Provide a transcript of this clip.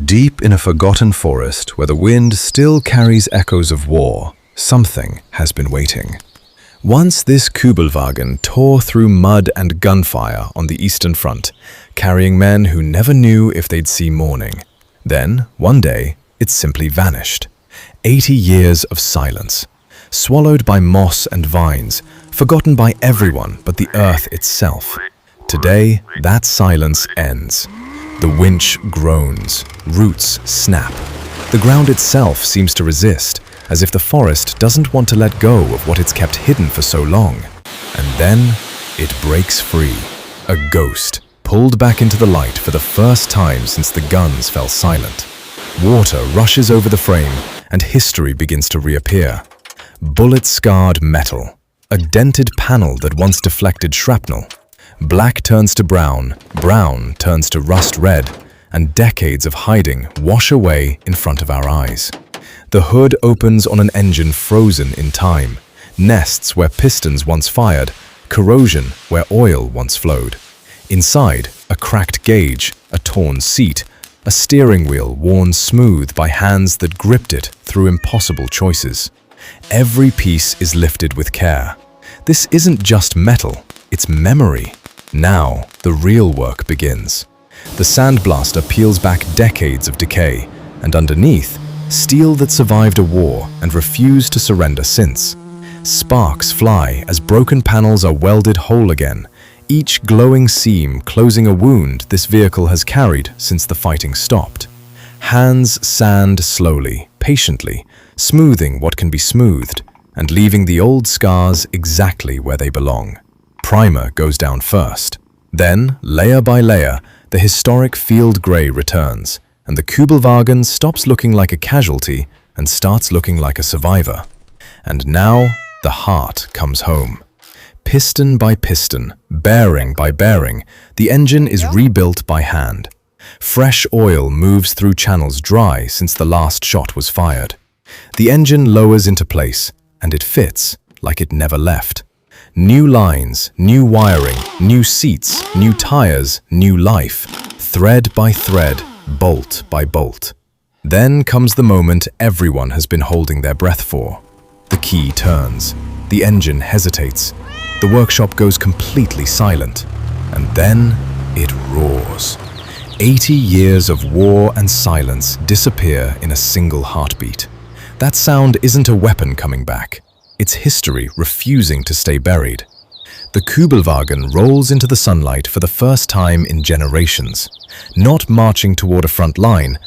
Deep in a forgotten forest where the wind still carries echoes of war, something has been waiting. Once this Kübelwagen tore through mud and gunfire on the Eastern Front, carrying men who never knew if they'd see morning. Then, one day, it simply vanished. 80 years of silence, swallowed by moss and vines, forgotten by everyone but the earth itself. Today, that silence ends. The winch groans, roots snap. The ground itself seems to resist, as if the forest doesn't want to let go of what it's kept hidden for so long. And then, it breaks free. A ghost, pulled back into the light for the first time since the guns fell silent. Water rushes over the frame, and history begins to reappear. Bullet-scarred metal, a dented panel that once deflected shrapnel. Black turns to brown, brown turns to rust red, and decades of hiding wash away in front of our eyes. The hood opens on an engine frozen in time, nests where pistons once fired, corrosion where oil once flowed. Inside, a cracked gauge, a torn seat, a steering wheel worn smooth by hands that gripped it through impossible choices. Every piece is lifted with care. This isn't just metal, it's memory. Now, the real work begins. The sandblaster peels back decades of decay, and underneath, steel that survived a war and refused to surrender since. Sparks fly as broken panels are welded whole again, each glowing seam closing a wound this vehicle has carried since the fighting stopped. Hands sand slowly, patiently, smoothing what can be smoothed, and leaving the old scars exactly where they belong. Primer goes down first. Then, layer by layer, the historic field grey returns, and the Kübelwagen stops looking like a casualty and starts looking like a survivor. And now, the heart comes home. Piston by piston, bearing by bearing, the engine is rebuilt by hand. Fresh oil moves through channels dry since the last shot was fired. The engine lowers into place, and it fits like it never left. New lines, new wiring, new seats, new tires, new life, thread by thread, bolt by bolt. Then comes the moment everyone has been holding their breath for. The key turns, the engine hesitates, the workshop goes completely silent, and then it roars. 80 years of war and silence disappear in a single heartbeat. That sound isn't a weapon coming back. It's history refusing to stay buried. The Kübelwagen rolls into the sunlight for the first time in generations, not marching toward a front line,